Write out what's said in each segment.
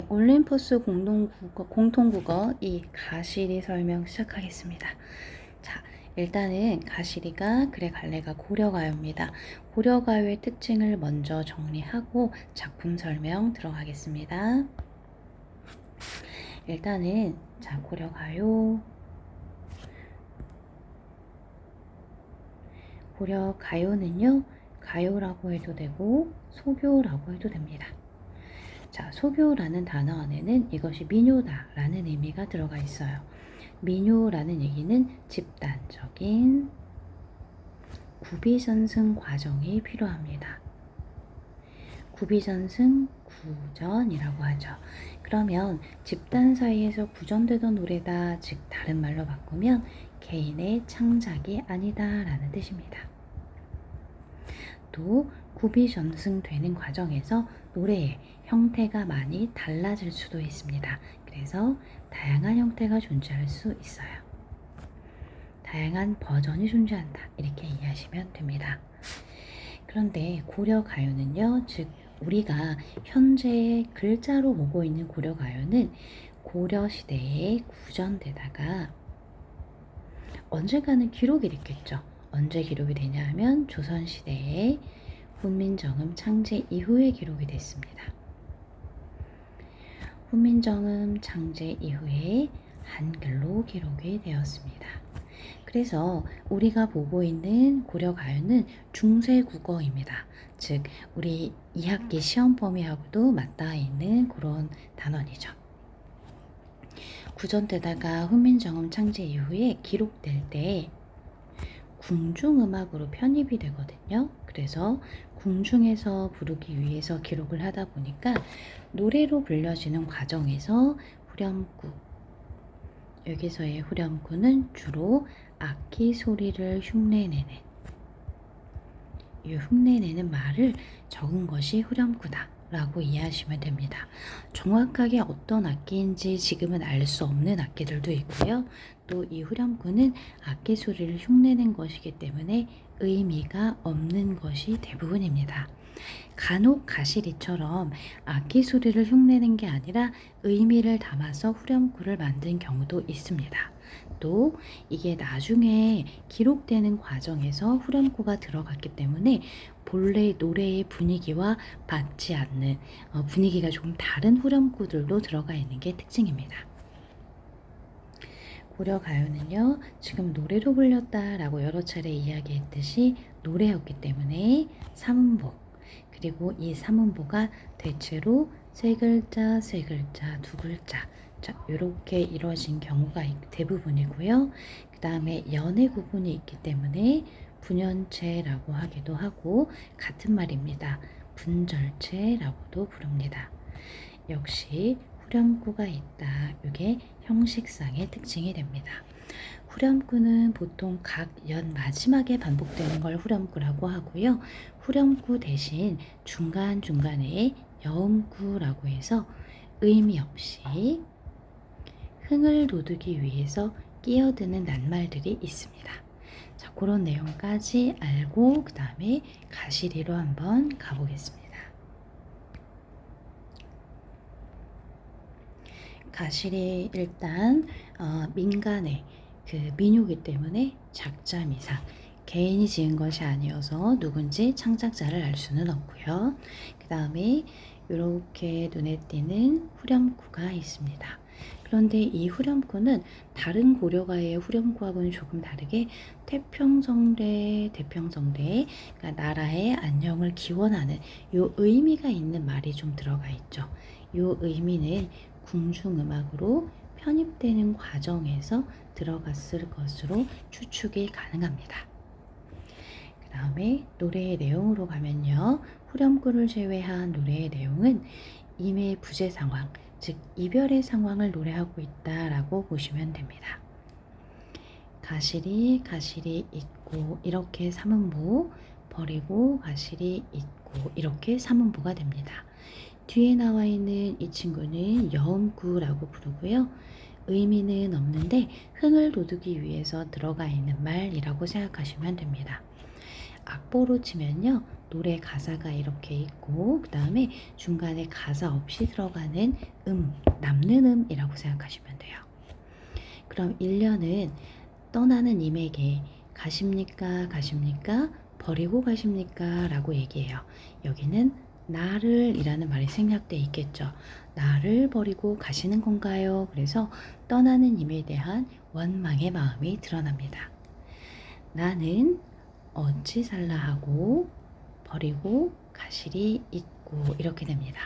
올림포스 공통국어 이 가시리 설명 시작하겠습니다. 자, 일단은 가시리가 그래 갈래가 고려가요입니다. 고려가요의 특징을 먼저 정리하고 작품 설명 들어가겠습니다. 일단은 자, 고려가요. 고려가요는요, 가요라고 해도 되고 소교라고 해도 됩니다. 자, 소교라는 단어 안에는 이것이 민요다라는 의미가 들어가 있어요. 민요라는 얘기는 집단적인 구비전승 과정이 필요합니다. 구비전승 구전이라고 하죠. 그러면 집단 사이에서 구전되던 노래다, 즉 다른 말로 바꾸면 개인의 창작이 아니다 라는 뜻입니다. 또 구비전승되는 과정에서 노래의 형태가 많이 달라질 수도 있습니다. 그래서 다양한 형태가 존재할 수 있어요. 다양한 버전이 존재한다, 이렇게 이해하시면 됩니다. 그런데 고려가요는요, 즉 우리가 현재 글자로 보고 있는 고려가요는 고려시대에 구전되다가 언젠가는 기록이 됐겠죠. 언제 기록이 되냐 하면 조선시대에 훈민정음 창제 이후에 기록이 됐습니다. 훈민정음 창제 이후에 한글로 기록이 되었습니다. 그래서 우리가 보고 있는 고려가요는 중세국어입니다. 즉 우리 2학기 시험 범위하고도 맞닿아 있는 그런 단원이죠. 구전되다가 훈민정음 창제 이후에 기록될 때 궁중음악으로 편입이 되거든요. 그래서 궁중에서 부르기 위해서 기록을 하다 보니까 노래로 불려지는 과정에서 후렴구, 여기서의 후렴구는 주로 악기 소리를 흉내내는, 이 흉내내는 말을 적은 것이 후렴구다 라고 이해하시면 됩니다. 정확하게 어떤 악기인지 지금은 알 수 없는 악기들도 있고요. 또 이 후렴구는 악기 소리를 흉내낸 것이기 때문에 의미가 없는 것이 대부분입니다. 간혹 가시리처럼 악기 소리를 흉내낸 게 아니라 의미를 담아서 후렴구를 만든 경우도 있습니다. 또 이게 나중에 기록되는 과정에서 후렴구가 들어갔기 때문에 본래 노래의 분위기와 맞지 않는 분위기가 조금 다른 후렴구들도 들어가 있는 게 특징입니다. 고려가요는요, 지금 노래로 불렸다라고 여러 차례 이야기했듯이 노래였기 때문에 삼음보, 그리고 이 삼음보가 대체로 세 글자, 세 글자, 두 글자, 자, 이렇게 이루어진 경우가 대부분이고요. 그 다음에 연의 구분이 있기 때문에 분연체라고 하기도 하고 같은 말입니다. 분절체라고도 부릅니다. 역시 후렴구가 있다, 이게 형식상의 특징이 됩니다. 후렴구는 보통 각 연 마지막에 반복되는 걸 후렴구라고 하고요. 후렴구 대신 중간중간에 여음구라고 해서 의미 없이 흥을 돋우기 위해서 끼어드는 낱말들이 있습니다. 자, 그런 내용까지 알고 그 다음에 가시리로 한번 가보겠습니다. 가시리 일단 민간의 그 민요기 때문에 작자미상, 개인이 지은 것이 아니어서 누군지 창작자를 알 수는 없고요. 그 다음에 이렇게 눈에 띄는 후렴구가 있습니다. 그런데 이 후렴구는 다른 고려가의 후렴구하고는 조금 다르게 태평성대, 그러니까 나라의 안녕을 기원하는 요 의미가 있는 말이 좀 들어가 있죠. 요 의미는 궁중음악으로 편입되는 과정에서 들어갔을 것으로 추측이 가능합니다. 그 다음에 노래의 내용으로 가면요, 후렴구를 제외한 노래의 내용은 임의 부재 상황, 즉 이별의 상황을 노래하고 있다라고 보시면 됩니다. 가시리 있고 이렇게 삼음보, 버리고 가시리 있고 이렇게 삼음보가 됩니다. 뒤에 나와 있는 이 친구는 여음구라고 부르고요. 의미는 없는데 흥을 돋우기 위해서 들어가 있는 말이라고 생각하시면 됩니다. 악보로 치면요. 노래 가사가 이렇게 있고 그 다음에 중간에 가사 없이 들어가는 남는 음이라고 생각하시면 돼요. 그럼 1년은 떠나는 님에게 가십니까? 가십니까? 버리고 가십니까? 라고 얘기해요. 여기는 나를 이라는 말이 생략돼 있겠죠. 나를 버리고 가시는 건가요? 그래서 떠나는 님에 대한 원망의 마음이 드러납니다. 나는 어찌 살라 하고 버리고 가시리 있고 이렇게 됩니다.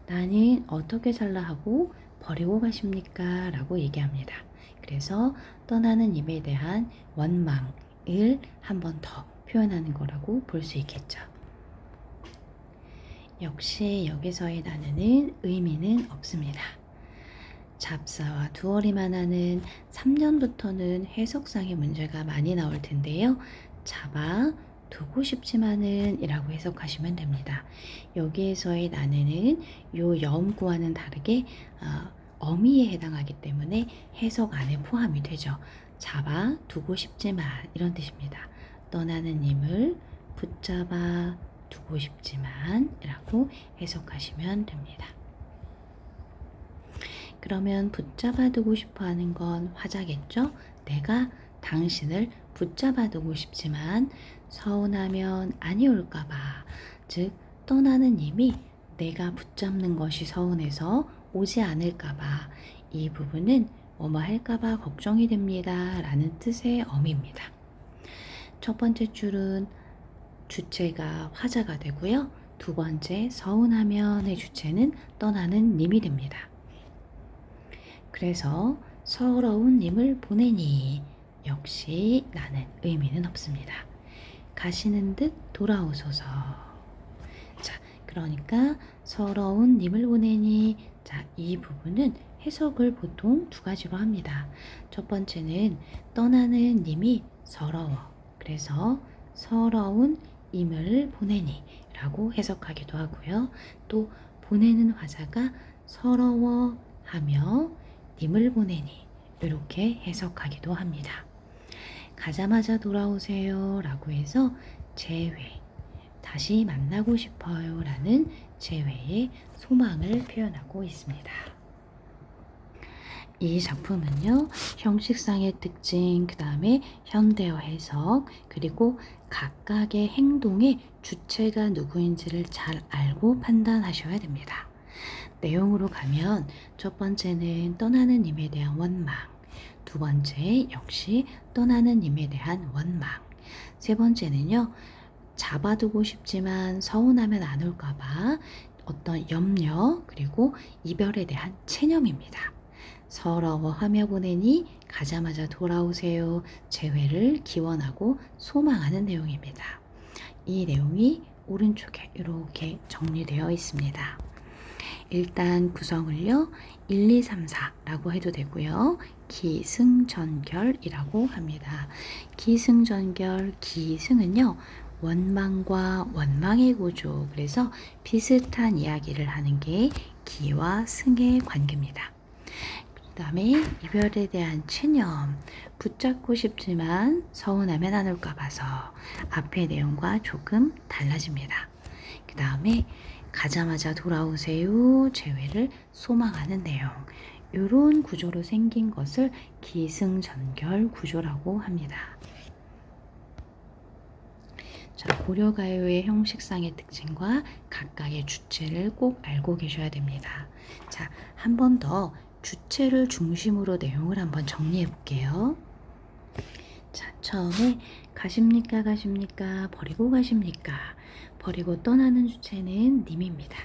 나는 어떻게 살라 하고 버리고 가십니까? 라고 얘기합니다. 그래서 떠나는 님에 대한 원망을 한 번 더 표현하는 거라고 볼 수 있겠죠. 역시 여기서의 나는은 의미는 없습니다. 잡사와 두어리만 하는 3년부터는 해석상의 문제가 많이 나올 텐데요. 잡아 두고 싶지만은 이라고 해석하시면 됩니다. 여기에서의 나는은 요 염구와는 다르게 어미에 해당하기 때문에 해석 안에 포함이 되죠. 잡아 두고 싶지만 이런 뜻입니다. 떠나는 님을 붙잡아 두고 싶지만 이라고 해석하시면 됩니다. 그러면 붙잡아 두고 싶어 하는 건 화자겠죠? 내가 당신을 붙잡아 두고 싶지만 서운하면 아니 올까봐, 즉 떠나는 님이 내가 붙잡는 것이 서운해서 오지 않을까봐, 이 부분은 뭐뭐 할까봐 걱정이 됩니다 라는 뜻의 어미입니다. 첫 번째 줄은 주체가 화자가 되고요. 두 번째 서운하면의 주체는 떠나는 님이 됩니다. 그래서 서러운 님을 보내니 역시 나는 의미는 없습니다. 가시는 듯 돌아오소서. 자, 그러니까 서러운 님을 보내니, 자, 이 부분은 해석을 보통 두 가지로 합니다. 첫 번째는 떠나는 님이 서러워. 그래서 서러운 임을 보내니 라고 해석하기도 하고요. 또 보내는 화자가 서러워하며 님을 보내니 이렇게 해석하기도 합니다. 가자마자 돌아오세요 라고 해서 재회, 다시 만나고 싶어요 라는 재회의 소망을 표현하고 있습니다. 이 작품은요, 형식상의 특징, 그 다음에 현대어 해석, 그리고 각각의 행동의 주체가 누구인지를 잘 알고 판단하셔야 됩니다. 내용으로 가면 첫 번째는 떠나는 님에 대한 원망, 두 번째 역시 떠나는 님에 대한 원망, 세 번째는요, 잡아두고 싶지만 서운하면 안 올까봐 어떤 염려, 그리고 이별에 대한 체념입니다. 서러워하며 보내니 가자마자 돌아오세요. 재회를 기원하고 소망하는 내용입니다. 이 내용이 오른쪽에 이렇게 정리되어 있습니다. 일단 구성을요, 1, 2, 3, 4라고 해도 되고요. 기승전결이라고 합니다. 기승전결, 기승은요, 원망과 원망의 구조, 그래서 비슷한 이야기를 하는 게 기와 승의 관계입니다. 그 다음에 이별에 대한 체념, 붙잡고 싶지만 서운하면 안 올까 봐서 앞의 내용과 조금 달라집니다. 그 다음에 가자마자 돌아오세요, 재회를 소망하는 내용, 이런 구조로 생긴 것을 기승전결 구조라고 합니다. 자, 고려가요의 형식상의 특징과 각각의 주체를 꼭 알고 계셔야 됩니다. 자, 한 번 더 주체를 중심으로 내용을 한번 정리해 볼게요. 자, 처음에 가십니까 가십니까 버리고 가십니까, 버리고 떠나는 주체는 님입니다.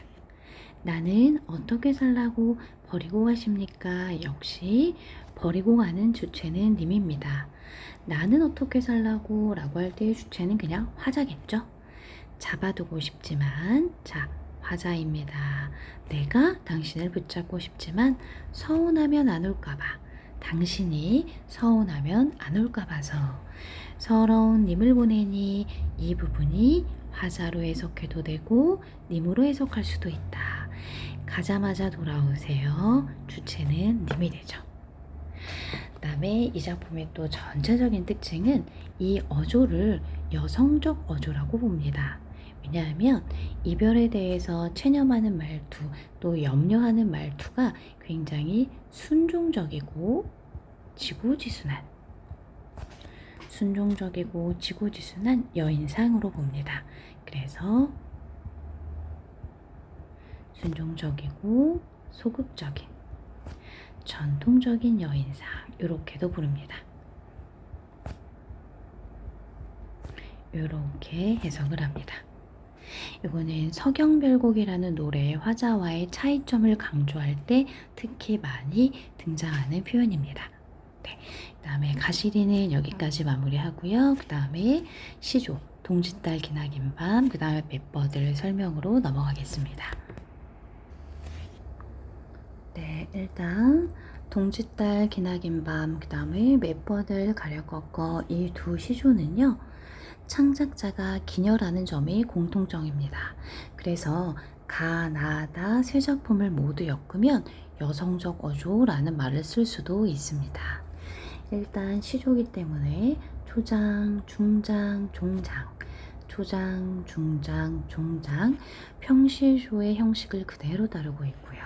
나는 어떻게 살라고 버리고 가십니까, 역시 버리고 가는 주체는 님입니다. 나는 어떻게 살라고 라고 할 때의 주체는 그냥 화자겠죠. 잡아두고 싶지만, 자, 화자입니다. 내가 당신을 붙잡고 싶지만 서운하면 안 올까봐, 당신이 서운하면 안 올까 봐서 서러운 님을 보내니, 이 부분이 화자로 해석해도 되고 님으로 해석할 수도 있다. 가자마자 돌아오세요, 주체는 님이 되죠. 그 다음에 이 작품의 또 전체적인 특징은 이 어조를 여성적 어조라고 봅니다. 왜냐하면 이별에 대해서 체념하는 말투, 또 염려하는 말투가 굉장히 순종적이고 지고지순한 여인상으로 봅니다. 그래서 순종적이고 소극적인 전통적인 여인상 이렇게도 부릅니다. 이렇게 해석을 합니다. 이거는 서경별곡이라는 노래의 화자와의 차이점을 강조할 때 특히 많이 등장하는 표현입니다. 네, 그 다음에 가시리는 여기까지 마무리하고요. 그 다음에 시조, 동짓달 기나긴 밤, 그 다음에 멤버들 설명으로 넘어가겠습니다. 네, 일단 동짓달 기나긴 밤, 그 다음에 멤버들 가려 꺾어 이 두 시조는요. 창작자가 기녀라는 점이 공통점입니다. 그래서 가, 나, 다 세 작품을 모두 엮으면 여성적 어조라는 말을 쓸 수도 있습니다. 일단 시조기 때문에 초장, 중장, 종장, 초장, 중장, 종장, 평시조의 형식을 그대로 다루고 있고요.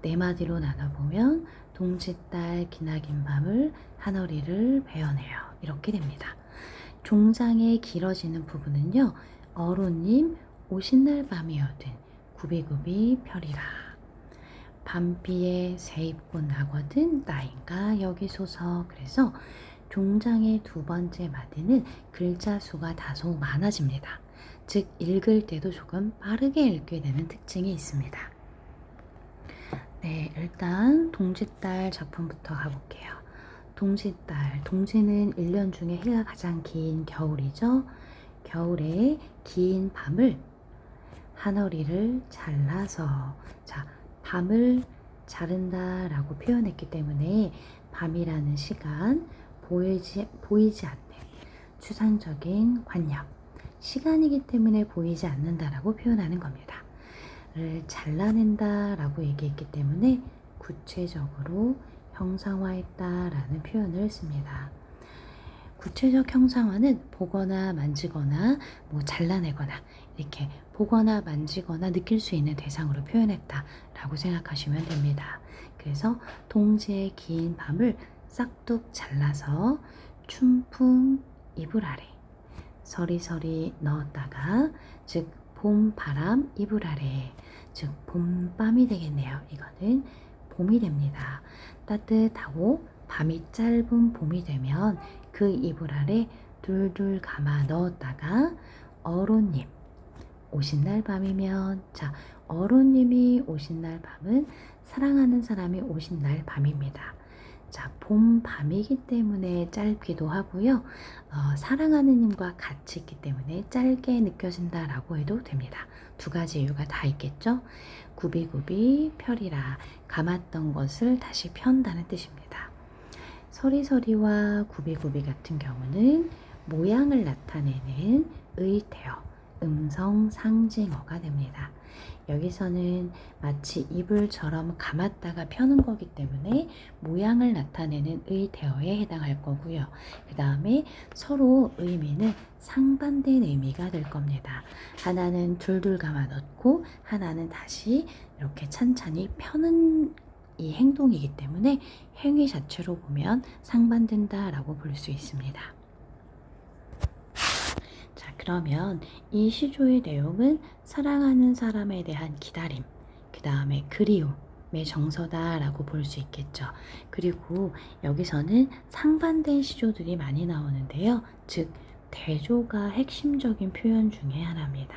네 마디로 나눠보면 동짓달 기나긴 밤을 하너리를 베어내요. 이렇게 됩니다. 종장의 길어지는 부분은요. 어로님 오신 날 밤이어든 구비구비 펴리라. 밤비에 새입꽃 나거든 나인가 여기소서. 그래서 종장의 두 번째 마디는 글자 수가 다소 많아집니다. 즉 읽을 때도 조금 빠르게 읽게 되는 특징이 있습니다. 네, 일단 동짓달 작품부터 가볼게요. 동짓달, 동지는 1년 중에 해가 가장 긴 겨울이죠. 겨울에 긴 밤을 하너리를 잘라서, 자, 밤을 자른다 라고 표현했기 때문에 밤이라는 시간, 보이지 않는 추상적인 관념, 시간이기 때문에 보이지 않는다라고 표현하는 겁니다. 를 잘라낸다 라고 얘기했기 때문에 구체적으로 형상화했다라는 표현을 씁니다. 구체적 형상화는 보거나 만지거나 잘라내거나 이렇게 보거나 만지거나 느낄 수 있는 대상으로 표현했다라고 생각하시면 됩니다. 그래서 동지의 긴 밤을 싹둑 잘라서 춘풍 이불 아래 서리서리 넣었다가 즉 봄바람 이불 아래 즉 봄밤이 되겠네요. 이거는 봄이 됩니다. 따뜻하고 밤이 짧은 봄이 되면 그 이불 아래 둘둘 감아 넣었다가 어로님 오신 날 밤이면 자 어로님이 오신 날 밤은 사랑하는 사람이 오신 날 밤입니다. 자, 봄 밤이기 때문에 짧기도 하고요. 사랑하는 님과 같이 있기 때문에 짧게 느껴진다라고 해도 됩니다. 두 가지 이유가 다 있겠죠. 구비구비 펴리라 감았던 것을 다시 편다는 뜻입니다. 서리서리와 구비구비 같은 경우는 모양을 나타내는 의태어, 음성 상징어가 됩니다. 여기서는 마치 이불처럼 감았다가 펴는 거기 때문에 모양을 나타내는 의태어에 해당할 거고요. 그 다음에 서로 의미는 상반된 의미가 될 겁니다. 하나는 둘둘 감아 넣고 하나는 다시 이렇게 찬찬히 펴는 이 행동이기 때문에 행위 자체로 보면 상반된다라고 볼 수 있습니다. 그러면 이 시조의 내용은 사랑하는 사람에 대한 기다림, 그 다음에 그리움의 정서다라고 볼 수 있겠죠. 그리고 여기서는 상반된 시조들이 많이 나오는데요. 즉 대조가 핵심적인 표현 중에 하나입니다.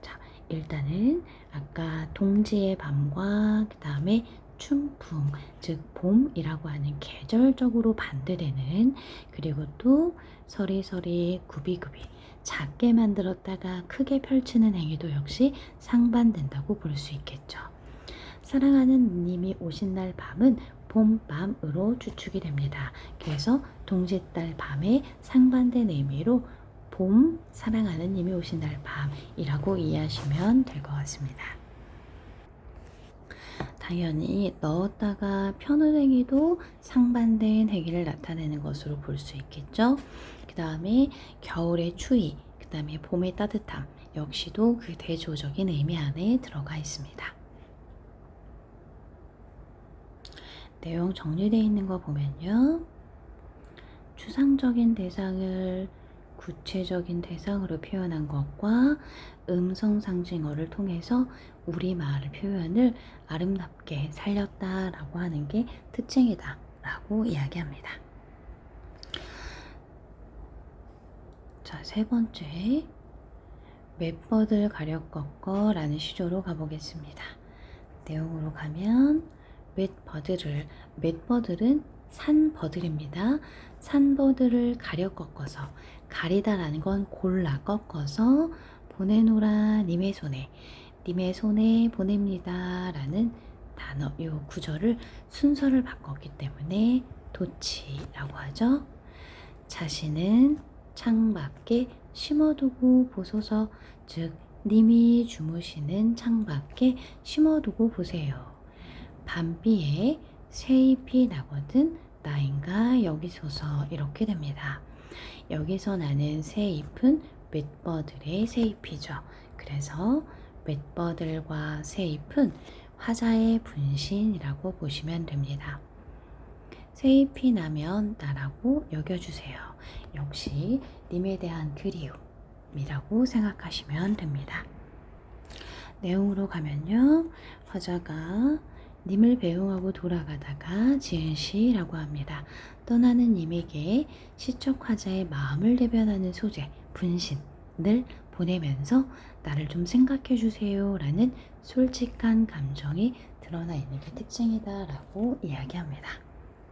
자, 일단은 아까 동지의 밤과 그 다음에 춘풍, 즉 봄이라고 하는 계절적으로 반대되는 그리고 또 서리서리 구비구비 작게 만들었다가 크게 펼치는 행위도 역시 상반된다고 볼 수 있겠죠. 사랑하는 님이 오신 날 밤은 봄밤으로 추측이 됩니다. 그래서 동짓달 밤에 상반된 의미로 봄 사랑하는 님이 오신 날 밤이라고 이해하시면 될 것 같습니다. 당연히 넣었다가 펴는 행위도 상반된 행위를 나타내는 것으로 볼 수 있겠죠. 그 그 다음에 겨울의 추위, 그 다음에 봄의 따뜻함 역시도 그 대조적인 의미 안에 들어가 있습니다. 내용 정리되어 있는 거 보면요. 추상적인 대상을 구체적인 대상으로 표현한 것과 음성 상징어를 통해서 우리말 표현을 아름답게 살렸다라고 하는 게 특징이다 라고 이야기합니다. 자, 세 번째, 맷버들 가려꺾어 라는 시조로 가보겠습니다. 내용으로 가면 맷버들은 산버들입니다. 산버들을 가려 꺾어서, 가리다라는 건 골라 꺾어서 보내노라 님의 손에 보냅니다 라는 단어, 이 구절을 순서를 바꿨기 때문에 도치라고 하죠. 자신은 창밖에 심어두고 보소서, 즉 님이 주무시는 창밖에 심어두고 보세요. 밤비에 새잎이 나거든 나인가 여기소서, 이렇게 됩니다. 여기서 나는 새잎은 맷버들의 새잎이죠. 그래서 맷버들과 새잎은 화자의 분신이라고 보시면 됩니다. 새잎이 나면 나라고 여겨주세요. 역시 님에 대한 그리움이라고 생각하시면 됩니다. 내용으로 가면요. 화자가 님을 배웅하고 돌아가다가 지은 시라고 합니다. 떠나는 님에게 시적 화자의 마음을 대변하는 소재, 분신을 보내면서 나를 좀 생각해 주세요 라는 솔직한 감정이 드러나 있는 게 특징이다 라고 이야기합니다.